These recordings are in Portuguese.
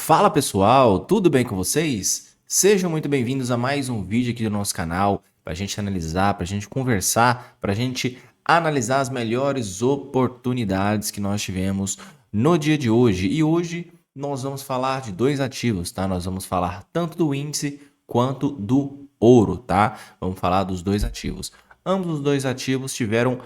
Fala pessoal, tudo bem com vocês? Sejam muito bem-vindos a mais um vídeo aqui do nosso canal para a gente analisar, para a gente conversar, para a gente analisar as melhores oportunidades que nós tivemos no dia de hoje. E hoje nós vamos falar de dois ativos, tá? Nós vamos falar tanto do índice quanto do ouro, tá? Vamos falar dos dois ativos. Ambos os dois ativos tiveram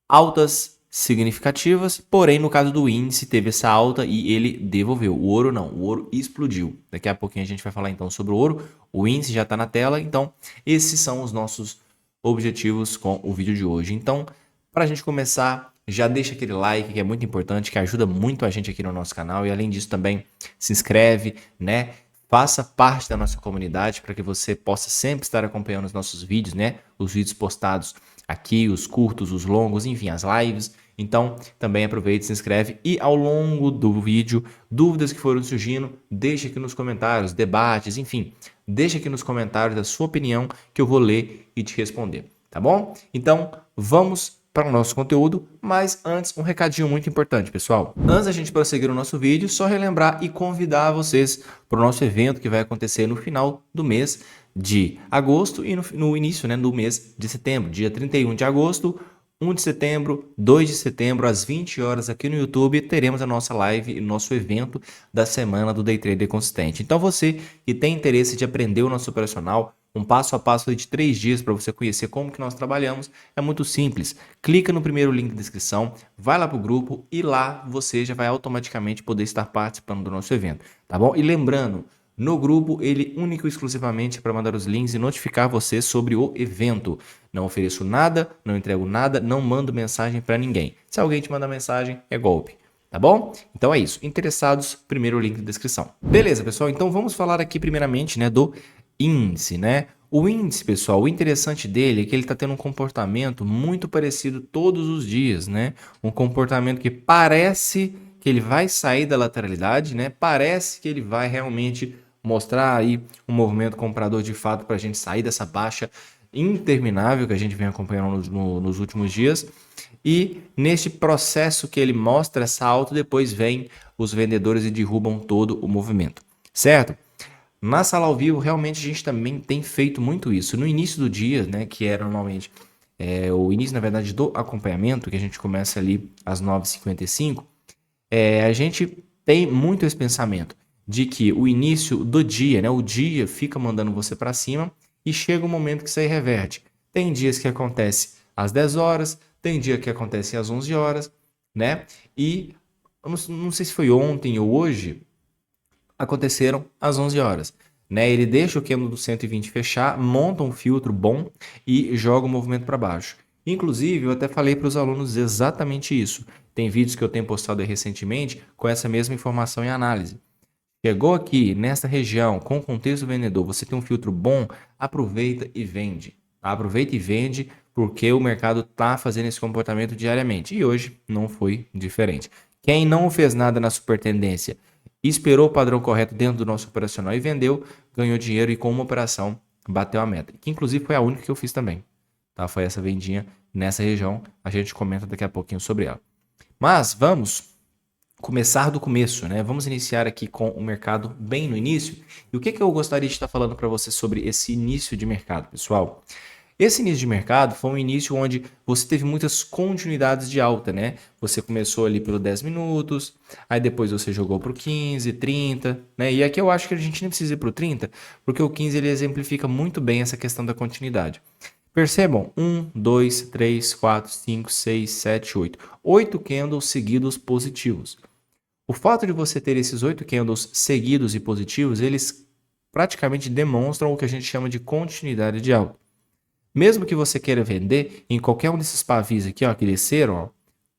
altas significativas, porém no caso do índice teve essa alta e ele devolveu. O ouro não, o ouro explodiu. Daqui a pouquinho a gente vai falar então sobre o ouro. O índice já está na tela, então esses são os nossos objetivos com o vídeo de hoje. Então, para a gente começar, já deixa aquele like que é muito importante, que ajuda muito a gente aqui no nosso canal e além disso também se inscreve, né? Faça parte da nossa comunidade para que você possa sempre estar acompanhando os nossos vídeos, né? Os vídeos postados aqui, os curtos, os longos, enfim, as lives. Então, também aproveite, se inscreve e ao longo do vídeo, dúvidas que foram surgindo, deixe aqui nos comentários, debates, enfim, deixe aqui nos comentários a sua opinião que eu vou ler e te responder, tá bom? Então, vamos para o nosso conteúdo, mas antes um recadinho muito importante, pessoal. Antes da gente prosseguir o nosso vídeo, só relembrar e convidar vocês para o nosso evento que vai acontecer no final do mês de agosto e no início, né, do mês de setembro, dia 31 de agosto, 1 de setembro, 2 de setembro, às 20 horas aqui no YouTube, teremos a nossa live e nosso evento da semana do Day Trader Consistente. Então você que tem interesse de aprender o nosso operacional, um passo a passo de 3 dias para você conhecer como que nós trabalhamos, é muito simples. Clica no primeiro link da descrição, vai lá para o grupo e lá você já vai automaticamente poder estar participando do nosso evento, tá bom? E lembrando, no grupo, ele único e exclusivamente para mandar os links e notificar você sobre o evento. Não ofereço nada, não entrego nada, não mando mensagem para ninguém. Se alguém te manda mensagem, é golpe. Tá bom? Então é isso. Interessados, primeiro link na descrição. Beleza, pessoal? Então vamos falar aqui primeiramente, né, do índice, né? O índice, pessoal, o interessante dele é que ele está tendo um comportamento muito parecido todos os dias, né? Um comportamento que parece que ele vai sair da lateralidade, né? Parece que ele vai realmente mostrar aí um movimento comprador de fato para a gente sair dessa baixa interminável que a gente vem acompanhando nos últimos dias. E neste processo que ele mostra essa alta, depois vem os vendedores e derrubam todo o movimento, certo? Na sala ao vivo, realmente a gente também tem feito muito isso. No início do dia, né, que é normalmente o início, na verdade, do acompanhamento, que a gente começa ali às 9h55, a gente tem muito esse pensamento de que o início do dia, né, o dia fica mandando você para cima e chega um momento que isso aí reverte. Tem dias que acontece às 10 horas, tem dia que acontece às 11 horas, né? E não sei se foi ontem ou hoje, aconteceram às 11 horas. Né? Ele deixa o candle do 120 fechar, monta um filtro bom e joga o movimento para baixo. Inclusive, eu até falei para os alunos exatamente isso. Tem vídeos que eu tenho postado aí recentemente com essa mesma informação e análise. Chegou aqui nessa região com o contexto vendedor, você tem um filtro bom, aproveita e vende. Aproveita e vende porque o mercado está fazendo esse comportamento diariamente. E hoje não foi diferente. Quem não fez nada na super tendência, esperou o padrão correto dentro do nosso operacional e vendeu, ganhou dinheiro e com uma operação bateu a meta. Que inclusive foi a única que eu fiz também. Tá? Foi essa vendinha nessa região. A gente comenta daqui a pouquinho sobre ela. Mas vamos começar do começo, né? Vamos iniciar aqui com o mercado bem no início. E o que eu gostaria de estar falando para você sobre esse início de mercado, pessoal? Esse início de mercado foi um início onde você teve muitas continuidades de alta, né? Você começou ali pelo 10 minutos, aí depois você jogou para o 15, 30, né? E aqui eu acho que a gente nem precisa ir para o 30, porque o 15 ele exemplifica muito bem essa questão da continuidade. Percebam, 1, 2, 3, 4, 5, 6, 7, 8. 8 candles seguidos positivos. O fato de você ter esses 8 candles seguidos e positivos, eles praticamente demonstram o que a gente chama de continuidade de alta. Mesmo que você queira vender em qualquer um desses pavis aqui, ó, que desceram, ó,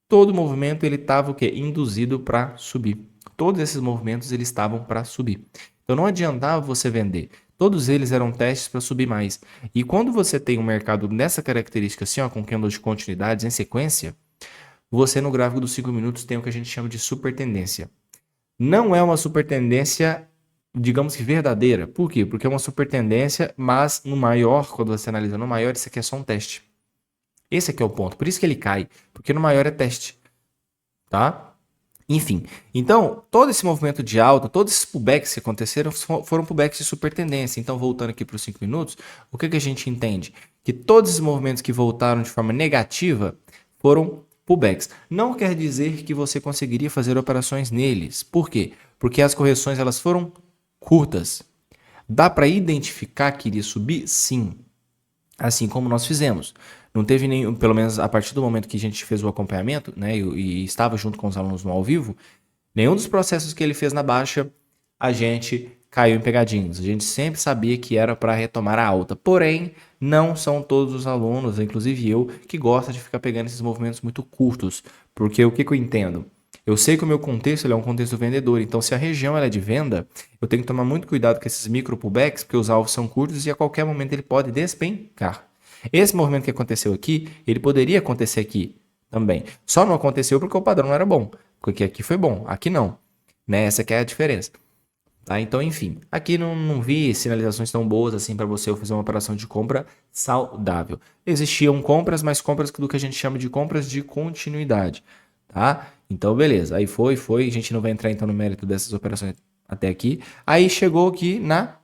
todo movimento ele estava o quê? Induzido para subir. Todos esses movimentos eles estavam para subir. Então não adiantava você vender. Todos eles eram testes para subir mais. E quando você tem um mercado nessa característica assim, ó, com candles de continuidades em sequência, você no gráfico dos 5 minutos tem o que a gente chama de super tendência. Não é uma super tendência, digamos que verdadeira. Por quê? Porque é uma super tendência, mas no maior, quando você analisa no maior, isso aqui é só um teste. Esse aqui é o ponto. Por isso que ele cai, porque no maior é teste, tá? Enfim, então todo esse movimento de alta, todos esses pullbacks que aconteceram foram pullbacks de super tendência. Então, voltando aqui para os 5 minutos, o que a gente entende? Que todos esses movimentos que voltaram de forma negativa foram pullbacks. Não quer dizer que você conseguiria fazer operações neles. Por quê? Porque as correções elas foram curtas. Dá para identificar que iria subir? Sim. Assim como nós fizemos. Não teve nenhum, pelo menos a partir do momento que a gente fez o acompanhamento, né, e estava junto com os alunos no ao vivo, nenhum dos processos que ele fez na baixa, a gente caiu em pegadinhas. A gente sempre sabia que era para retomar a alta. Porém, não são todos os alunos, inclusive eu, que gosta de ficar pegando esses movimentos muito curtos. Porque o que eu entendo? Eu sei que o meu contexto ele é um contexto vendedor, então se a região ela é de venda, eu tenho que tomar muito cuidado com esses micro pullbacks, porque os alvos são curtos e a qualquer momento ele pode despencar. Esse movimento que aconteceu aqui, ele poderia acontecer aqui também. Só não aconteceu porque o padrão não era bom, porque aqui foi bom, aqui não. Né? Essa aqui é a diferença. Tá? Então, enfim, aqui não vi sinalizações tão boas assim para você fazer uma operação de compra saudável. Existiam compras, mas compras do que a gente chama de compras de continuidade. Tá? Então, beleza. Aí foi. A gente não vai entrar então no mérito dessas operações até aqui. Aí chegou aqui na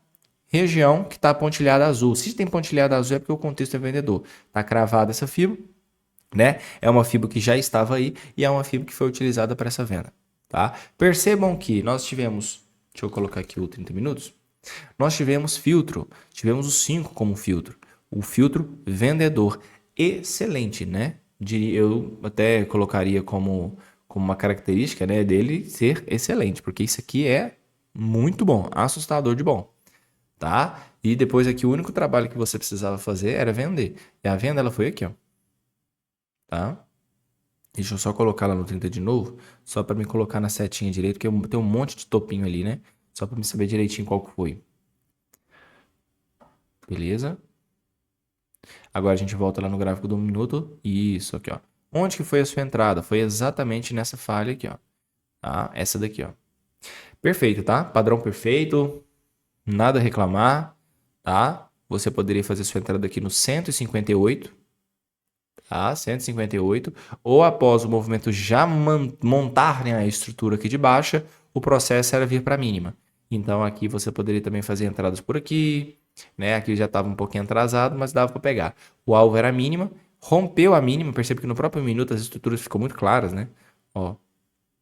região que está pontilhada azul. Se tem pontilhada azul é porque o contexto é vendedor. Está cravada essa fibra, né? É uma fibra que já estava aí e é uma fibra que foi utilizada para essa venda. Tá? Percebam que nós tivemos, deixa eu colocar aqui o 30 minutos, nós tivemos filtro, tivemos o 5 como filtro. O filtro vendedor, excelente, né? Eu até colocaria como uma característica, né, dele ser excelente, porque isso aqui é muito bom, assustador de bom, tá? E depois aqui o único trabalho que você precisava fazer era vender. E a venda ela foi aqui, ó. Tá? Deixa eu só colocar lá no 30 de novo, só para me colocar na setinha direito, porque tem um monte de topinho ali, né? Só para me saber direitinho qual que foi. Beleza? Agora a gente volta lá no gráfico do minuto. Isso aqui, ó. Onde que foi a sua entrada? Foi exatamente nessa falha aqui, ó. Tá? Essa daqui, ó. Perfeito, tá? Padrão perfeito. Nada a reclamar, tá? Você poderia fazer sua entrada aqui no 158, tá? 158. Ou após o movimento já montar, né, a estrutura aqui de baixa, o processo era vir para a mínima. Então aqui você poderia também fazer entradas por aqui, né? Aqui já estava um pouquinho atrasado, mas dava para pegar. O alvo era a mínima, rompeu a mínima, percebe que no próprio minuto as estruturas ficam muito claras, né? Ó,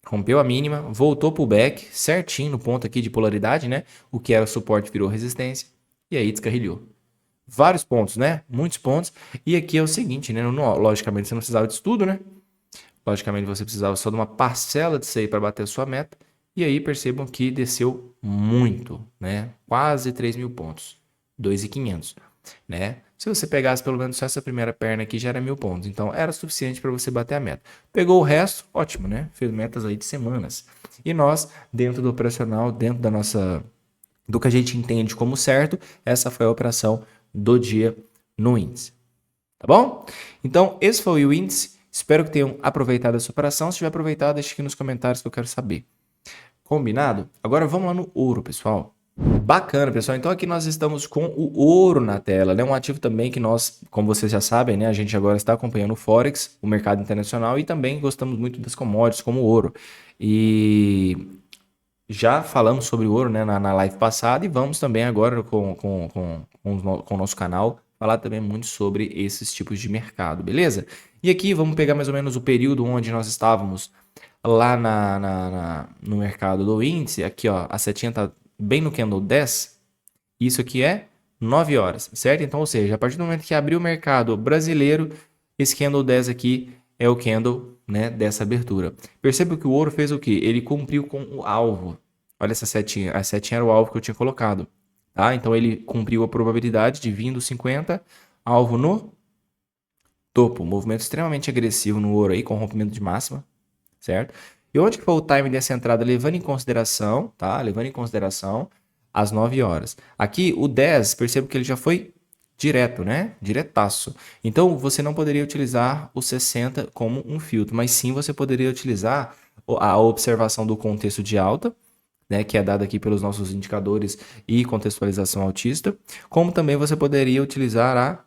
rompeu a mínima, voltou pro back, certinho no ponto aqui de polaridade, né? O que era suporte virou resistência e aí descarrilhou. Vários pontos, né? Muitos pontos. E aqui é o seguinte, né? Logicamente você não precisava disso tudo, né? Logicamente você precisava só de uma parcela disso aí para bater a sua meta. E aí percebam que desceu muito, né? Quase 3.000 pontos. 2.500, né? Se você pegasse pelo menos só essa primeira perna aqui, já era 1.000 pontos. Então era suficiente para você bater a meta. Pegou o resto, ótimo, né? Fez metas aí de semanas. E nós, dentro do operacional, dentro da nossa, do que a gente entende como certo, essa foi a operação do dia no índice. Tá bom? Então, esse foi o índice. Espero que tenham aproveitado essa operação. Se tiver aproveitado, deixe aqui nos comentários que eu quero saber. Combinado? Agora vamos lá no ouro, pessoal. Bacana, pessoal. Então aqui nós estamos com o ouro na tela, né? Um ativo também que nós, como vocês já sabem, né? A gente agora está acompanhando o Forex, o mercado internacional e também gostamos muito das commodities como o ouro. E já falamos sobre o ouro, né, na live passada e vamos também agora com o nosso canal falar também muito sobre esses tipos de mercado, beleza? E aqui vamos pegar mais ou menos o período onde nós estávamos lá no mercado do índice. Aqui, ó, a setinha tá bem no candle 10. Isso aqui é 9 horas, certo? Então, ou seja, a partir do momento que abriu o mercado brasileiro, esse candle 10 aqui é o candle, né, dessa abertura. Perceba que o ouro fez o quê? Ele cumpriu com o alvo. Olha essa setinha. A setinha era o alvo que eu tinha colocado. Tá? Então, ele cumpriu a probabilidade de vir do 50, alvo no topo. Movimento extremamente agressivo no ouro aí, com rompimento de máxima, certo? E onde que foi o time dessa entrada? Levando em consideração, tá? Levando em consideração às 9 horas. Aqui, o 10, percebo que ele já foi direto, né? Diretaço. Então, você não poderia utilizar o 60 como um filtro, mas sim você poderia utilizar a observação do contexto de alta, né, que é dado aqui pelos nossos indicadores e contextualização altista, como também você poderia utilizar a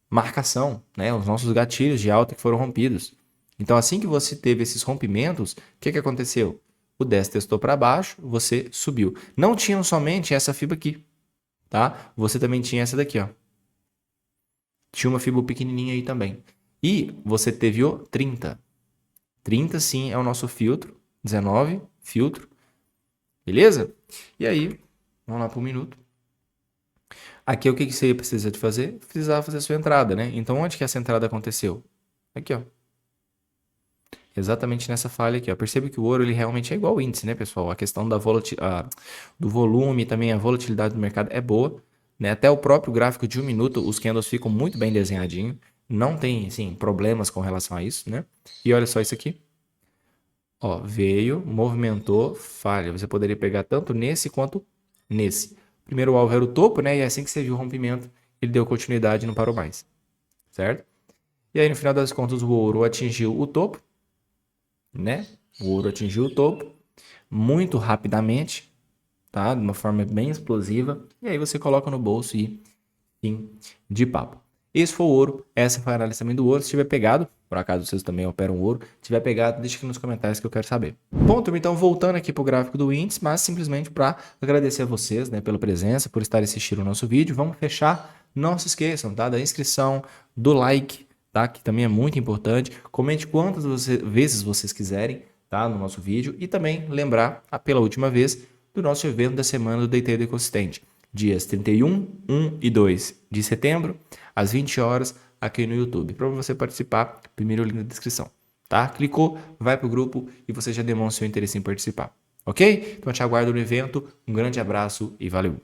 marcação, né, os nossos gatilhos de alta que foram rompidos, Então, assim que você teve esses rompimentos, o que aconteceu? O 10 testou para baixo, você subiu. Não tinha somente essa fibra aqui, tá? Você também tinha essa daqui, ó. Tinha uma fibra pequenininha aí também. E você teve o 30. 30 sim é o nosso filtro, 19, filtro. Beleza? E aí, vamos lá para 1 minuto. Aqui o que você precisa de fazer? Precisava fazer a sua entrada, né? Então, onde que essa entrada aconteceu? Aqui, ó. Exatamente nessa falha aqui, ó. Percebe que o ouro ele realmente é igual ao índice, né, pessoal? A questão da do volume, também a volatilidade do mercado é boa, né? Até o próprio gráfico de 1 minuto, os candles ficam muito bem desenhadinhos. Não tem, assim, problemas com relação a isso, né? E olha só isso aqui. Ó, veio, movimentou, falha. Você poderia pegar tanto nesse quanto nesse. Primeiro o alvo era o topo, né? E assim que você viu o rompimento, ele deu continuidade e não parou mais, certo? E aí, no final das contas, o ouro atingiu o topo, né? O ouro atingiu o topo muito rapidamente, tá? De uma forma bem explosiva. E aí você coloca no bolso e fim de papo. Esse foi o ouro, essa foi a análise também do ouro. Se tiver pegado, por acaso vocês também operam ouro, se tiver pegado, deixa aqui nos comentários que eu quero saber. Bom, turma, então voltando aqui para o gráfico do índice, mas simplesmente para agradecer a vocês, né, pela presença, por estarem assistindo o nosso vídeo. Vamos fechar. Não se esqueçam, tá, da inscrição, do like, tá, que também é muito importante. Comente quantas vezes vocês quiserem, tá, no nosso vídeo. E também lembrar, pela última vez, do nosso evento da semana do Day Trader Consistente. Dias 31, 1 e 2 de setembro, às 20 horas, aqui no YouTube. Para você participar, primeiro link na descrição, tá? Clicou, vai para o grupo e você já demonstra seu interesse em participar, ok? Então, eu te aguardo no evento. Um grande abraço e valeu!